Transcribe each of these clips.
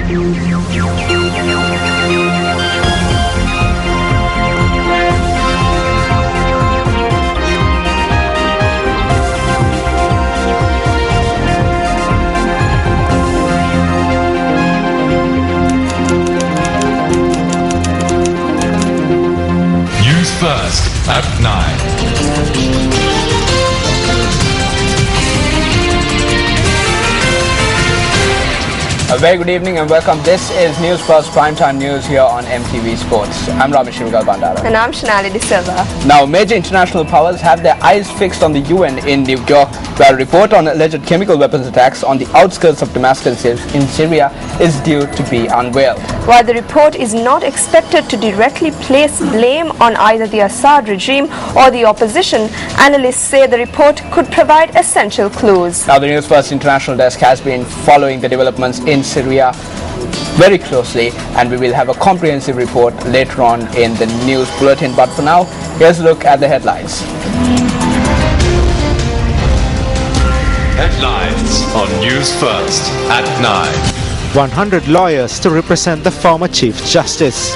Newsfirst at 9. A very good evening and welcome. This is Newsfirst Primetime News here on MTVsports. I'm Ramesh Bandara. And I'm Shanali De Silva. Now, major international powers have their eyes fixed on the UN in New York, where a report on alleged chemical weapons attacks on the outskirts of Damascus in Syria is due to be unveiled. While the report is not expected to directly place blame on either the Assad regime or the opposition, analysts say the report could provide essential clues. Now, the Newsfirst International Desk has been following the developments in Syria very closely, and we will have a comprehensive report later on in the news bulletin. But for now, here's a look at the headlines. Headlines on Newsfirst at 9. 100 lawyers to represent the former Chief Justice.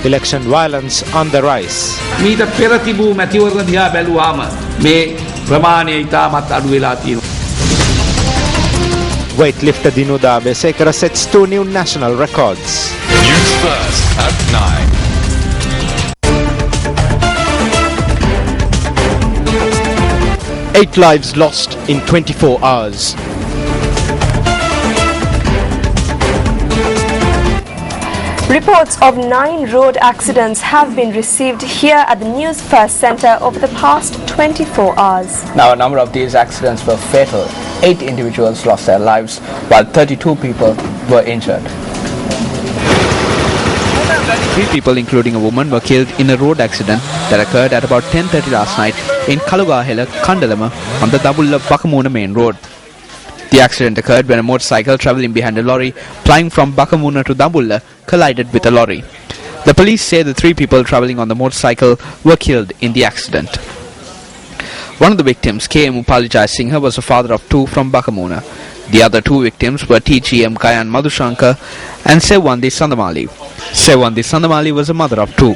Election violence on the rise. මීට පෙර තිබූ මැතිවරණ දිහා බැලුවාම මේ ප්‍රමාණය ඉතාමත් අඩු වෙලා තියෙනවා. Weightlifter Dinuda Besekara sets 2 new national records. Newsfirst at 9. 8 lives lost in 24 hours. Reports of 9 road accidents have been received here at the Newsfirst Centre over the past 24 hours. Now, a number of these accidents were fatal. 8 individuals lost their lives, while 32 people were injured. 3 people, including a woman, were killed in a road accident that occurred at about 10:30 last night in Kalugahela, Kandalama on the Dabulla-Bakamuna main road. The accident occurred when a motorcycle travelling behind a lorry flying from Bakamuna to Dabulla collided with a lorry. The police say the 3 people travelling on the motorcycle were killed in the accident. One of the victims, K.M. Upalijay Singha, was a father of 2 from Bakamuna. The other 2 victims were T.G.M. Kayan Madhushankar and Sevandi Sandamali. Sevandi Sandamali was a mother of 2.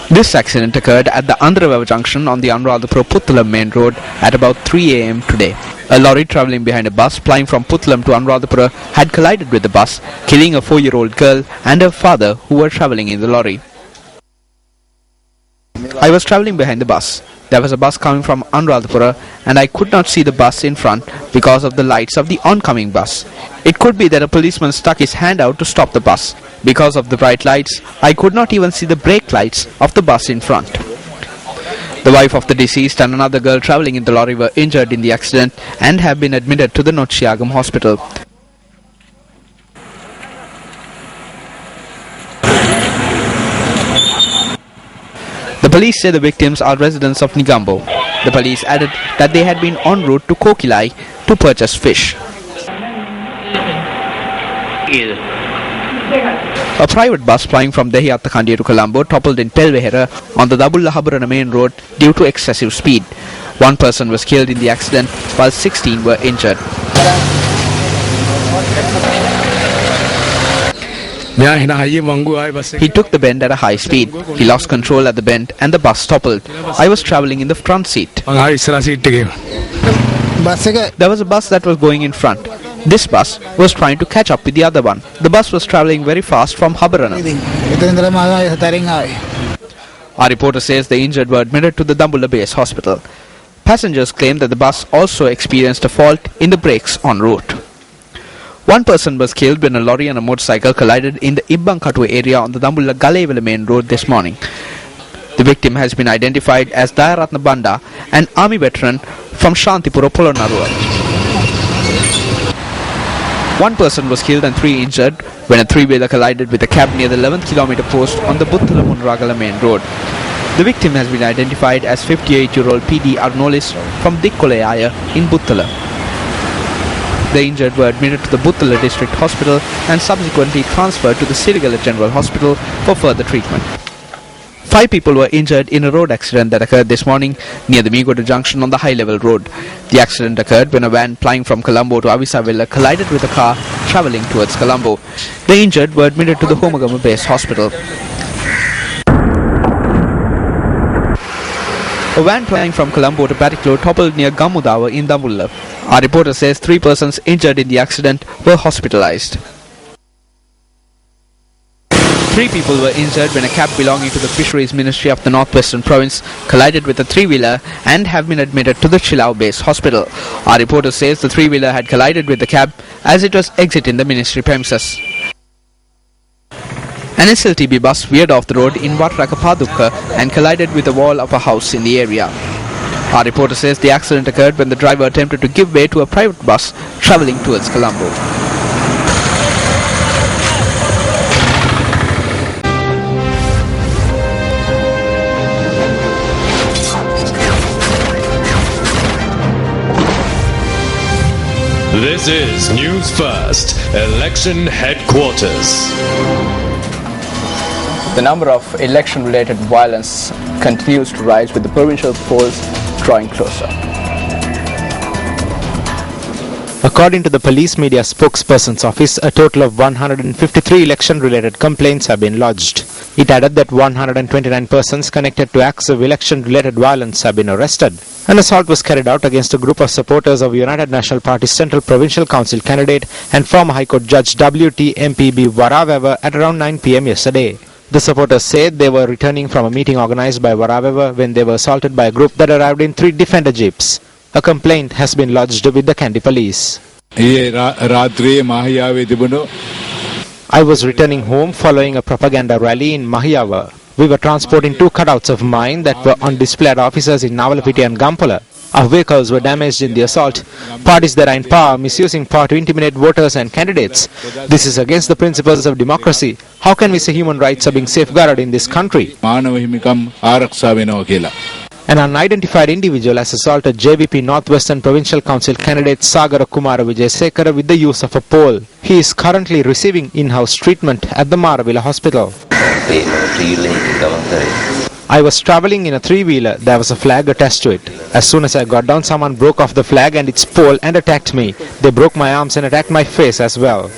This accident occurred at the Andraveva junction on the Anuradhapura Puttalam main road at about 3 a.m. today. A lorry travelling behind a bus flying from Puttalam to Anuradhapura had collided with the bus, killing a 4-year-old girl and her father who were travelling in the lorry. I was travelling behind the bus. There was a bus coming from Anuradhapura and I could not see the bus in front because of the lights of the oncoming bus. It could be that a policeman stuck his hand out to stop the bus. Because of the bright lights, I could not even see the brake lights of the bus in front. The wife of the deceased and another girl travelling in the lorry were injured in the accident and have been admitted to the Nochiagam hospital. The police say the victims are residents of Nigambo. The police added that they had been en route to Kokilai to purchase fish. A private bus flying from Dehiattakandiya to Colombo toppled in Pelvehera on the Dabulla-Haburana main road due to excessive speed. 1 person was killed in the accident while 16 were injured. He took the bend at a high speed. He lost control at the bend and the bus toppled. I was travelling in the front seat. There was a bus that was going in front. This bus was trying to catch up with the other one. The bus was travelling very fast from Haburana. Our reporter says the injured were admitted to the Dambulla base hospital. Passengers claim that the bus also experienced a fault in the brakes en route. 1 person was killed when a lorry and a motorcycle collided in the Ibbankatu area on the Dambulla Galevela main road this morning. The victim has been identified as Dayaratna Banda, an army veteran from Shantipura, Polonnaruwa. 1 person was killed and 3 injured when a 3-wheeler collided with a cab near the 11th kilometer post on the Buttala-Munragala main road. The victim has been identified as 58-year-old PD Arnolis from Dikkolayaya in Buttala. The injured were admitted to the Buttala District Hospital and subsequently transferred to the Sirigala General Hospital for further treatment. 5 people were injured in a road accident that occurred this morning near the Meegoda junction on the high-level road. The accident occurred when a van plying from Colombo to Avisavilla collided with a car travelling towards Colombo. The injured were admitted to the Homagama Base Hospital. A van plying from Colombo to Patiklo toppled near Gamudawa in Damulla. Our reporter says 3 persons injured in the accident were hospitalized. 3 people were injured when a cab belonging to the Fisheries Ministry of the Northwestern Province collided with a 3-wheeler and have been admitted to the Chilao Base Hospital. Our reporter says the 3-wheeler had collided with the cab as it was exiting the ministry premises. An SLTB bus veered off the road in Vatrakapadukka and collided with the wall of a house in the area. Our reporter says the accident occurred when the driver attempted to give way to a private bus travelling towards Colombo. This is Newsfirst, Election Headquarters. The number of election-related violence continues to rise with the provincial polls drawing closer. According to the police media spokesperson's office, a total of 153 election-related complaints have been lodged. It added that 129 persons connected to acts of election-related violence have been arrested. An assault was carried out against a group of supporters of United National Party's Central Provincial Council candidate and former High Court Judge W.T. MPB Varaveva at around 9 p.m. yesterday. The supporters said they were returning from a meeting organized by Varaveva when they were assaulted by a group that arrived in 3 defender jeeps. A complaint has been lodged with the Kandy police. I was returning home following a propaganda rally in Mahiyava. We were transporting 2 cutouts of mine that were on display at offices in Navalapiti and Gampala. Our vehicles were damaged in the assault. Parties that are in power misusing power to intimidate voters and candidates. This is against the principles of democracy. How can we say human rights are being safeguarded in this country? An unidentified individual has assaulted JVP Northwestern Provincial Council candidate Sagara Kumara Vijayasekara with the use of a pole. He is currently receiving in-house treatment at the Maravilla Hospital. I was travelling in a 3-wheeler. There was a flag attached to it. As soon as I got down, someone broke off the flag and its pole and attacked me. They broke my arms and attacked my face as well.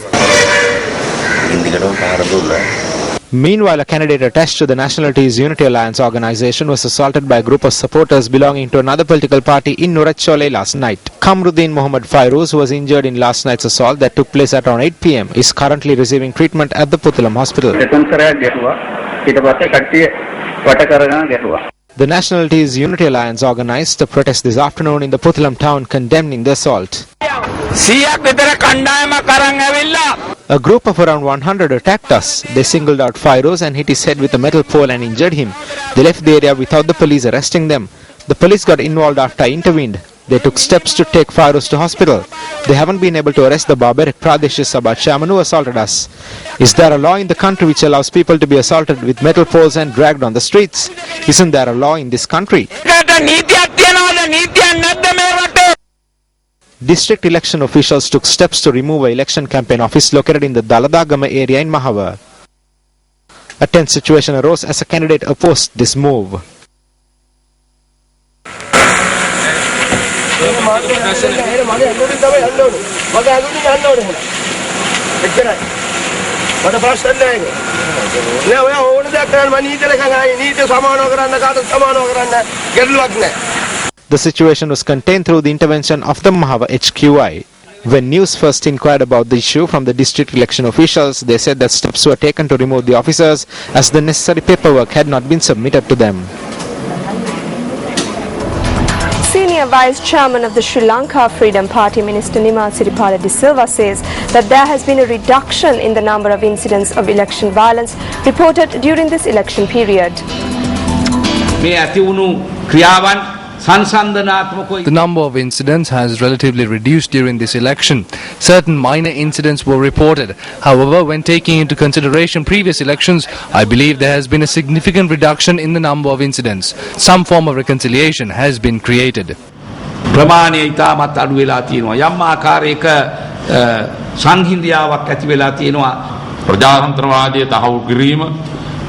Meanwhile, a candidate attached to the Nationalities Unity Alliance organization was assaulted by a group of supporters belonging to another political party in Nurachole last night. Kamruddin Mohammad Fairuz, who was injured in last night's assault that took place at around 8 p.m., is currently receiving treatment at the Puthulam Hospital. The Nationalities Unity Alliance organized a protest this afternoon in the Puthulam town condemning the assault. A group of around 100 attacked us. They singled out Fairuz and hit his head with a metal pole and injured him. They left the area without the police arresting them. The police got involved after I intervened. They took steps to take Fairuz to hospital. They haven't been able to arrest the barbaric Pradesh Sabha chairman who assaulted us. Is there a law in the country which allows people to be assaulted with metal poles and dragged on the streets? Isn't there a law in this country? District election officials took steps to remove an election campaign office located in the Daladagama area in Mahava. A tense situation arose as a candidate opposed this move. The situation was contained through the intervention of the Mahava HQI. When Newsfirst inquired about the issue from the district election officials, they said that steps were taken to remove the officers as the necessary paperwork had not been submitted to them. Senior Vice Chairman of the Sri Lanka Freedom Party, Minister Nimal Siripala De Silva, says that there has been a reduction in the number of incidents of election violence reported during this election period. The number of incidents has relatively reduced during this election. Certain minor incidents were reported. However, when taking into consideration previous elections, I believe there has been a significant reduction in the number of incidents. Some form of reconciliation has been created.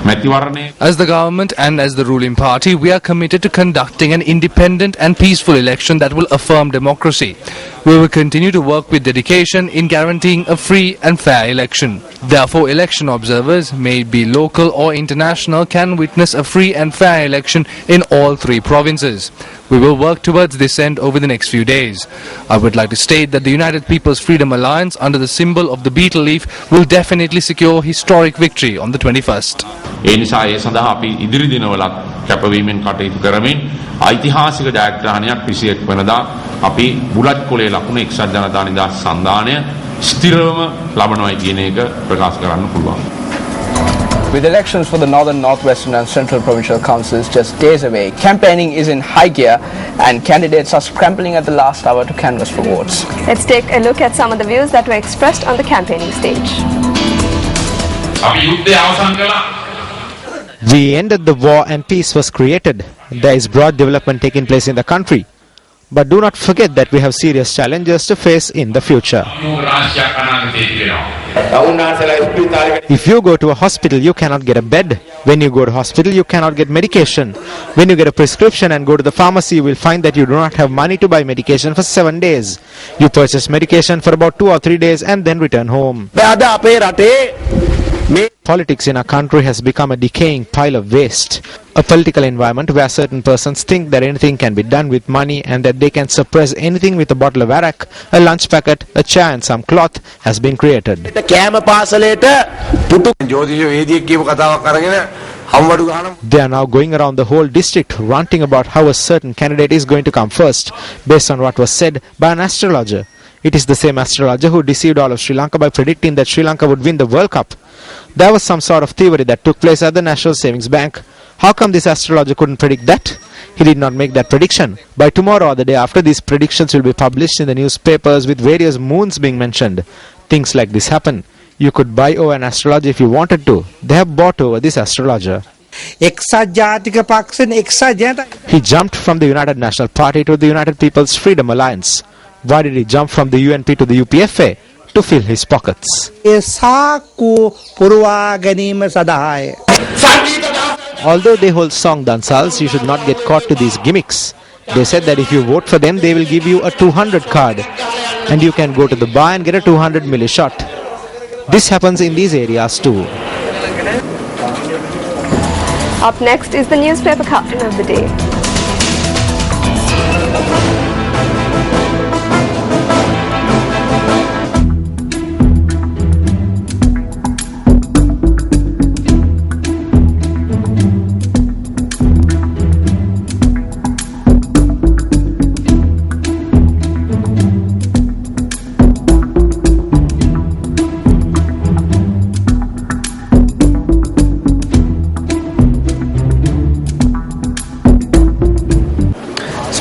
As the government and as the ruling party, we are committed to conducting an independent and peaceful election that will affirm democracy. We will continue to work with dedication in guaranteeing a free and fair election. Therefore, election observers, may it be local or international, can witness a free and fair election in all 3 provinces. We will work towards this end over the next few days. I would like to state that the United People's Freedom Alliance, under the symbol of the beetle leaf, will definitely secure historic victory on the 21st. ඒ නිසා ඒ සඳහා අපි ඉදිරි දිනවලත් කැපවීමෙන් කටයුතු කරමින් ඓතිහාසික ජයග්‍රහණයක් 21 වෙනිදා අපි බුලත් කොලේ ලකුණු එක්සත් ජනතා නිදහස් සන්ධානය ස්ථිරවම ලබනවායි කියන එක ප්‍රකාශ කරන්න පුළුවන්. With elections for the Northern, Northwestern and Central Provincial Councils just days away, campaigning is in high gear and candidates are scrambling at the last hour to canvass for votes. Let's take a look at some of the views that were expressed on the campaigning stage. We ended the war and peace was created. There is broad development taking place in the country. But do not forget that we have serious challenges to face in the future. If you go to a hospital, you cannot get a bed. When you go to hospital, you cannot get medication. When you get a prescription and go to the pharmacy, you will find that you do not have money to buy medication for 7 days. You purchase medication for about 2 or 3 days and then return home. Politics in our country has become a decaying pile of waste. A political environment where certain persons think that anything can be done with money and that they can suppress anything with a bottle of arak, a lunch packet, a chair and some cloth has been created. They are now going around the whole district ranting about how a certain candidate is going to come first based on what was said by an astrologer. It is the same astrologer who deceived all of Sri Lanka by predicting that Sri Lanka would win the World Cup. There was some sort of thievery that took place at the National Savings Bank. How come this astrologer couldn't predict that? He did not make that prediction. By tomorrow or the day after, these predictions will be published in the newspapers with various moons being mentioned. Things like this happen. You could buy over an astrologer if you wanted to. They have bought over this astrologer. He jumped from the United National Party to the United People's Freedom Alliance. Why did he jump from the UNP to the UPFA? To fill his pockets. Although they hold song dansals, you should not get caught to these gimmicks. They said that if you vote for them, they will give you a 200 card. And you can go to the bar and get a 200 milli shot. This happens in these areas too. Up next is the newspaper cartoon of the day.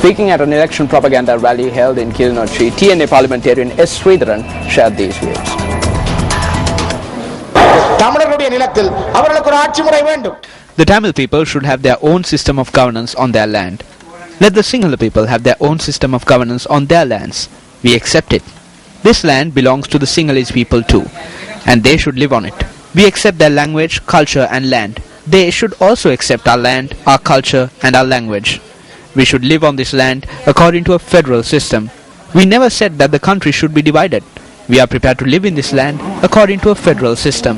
Speaking at an election propaganda rally held in Kilinochchi, TNA parliamentarian S. Sridharan shared these views. The Tamil people should have their own system of governance on their land. Let the Sinhala people have their own system of governance on their lands. We accept it. This land belongs to the Sinhalese people too, and they should live on it. We accept their language, culture and land. They should also accept our land, our culture and our language. We should live on this land according to a federal system. We never said that the country should be divided. We are prepared to live in this land according to a federal system.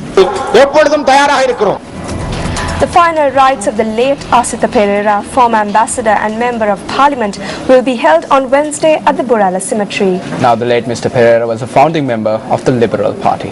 The final rites of the late Asitha Pereira, former ambassador and member of parliament, will be held on Wednesday at the Burala Cemetery. Now, the late Mr. Pereira was a founding member of the Liberal Party.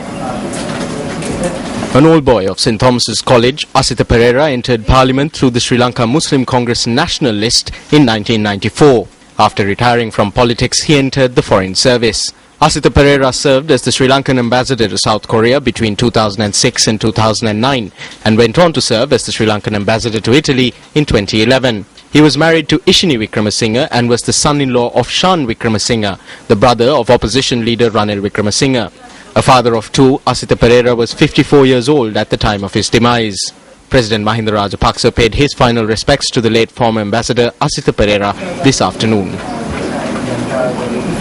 An old boy of St. Thomas's College, Asitha Pereira entered Parliament through the Sri Lanka Muslim Congress National List in 1994. After retiring from politics, he entered the Foreign Service. Asitha Pereira served as the Sri Lankan ambassador to South Korea between 2006 and 2009 and went on to serve as the Sri Lankan ambassador to Italy in 2011. He was married to Ishini Wickramasinghe and was the son-in-law of Shan Wickramasinghe, the brother of opposition leader Ranil Wickramasinghe. A father of two, Asitha Pereira was 54 years old at the time of his demise. President Mahinda Rajapaksa paid his final respects to the late former ambassador Asitha Pereira this afternoon.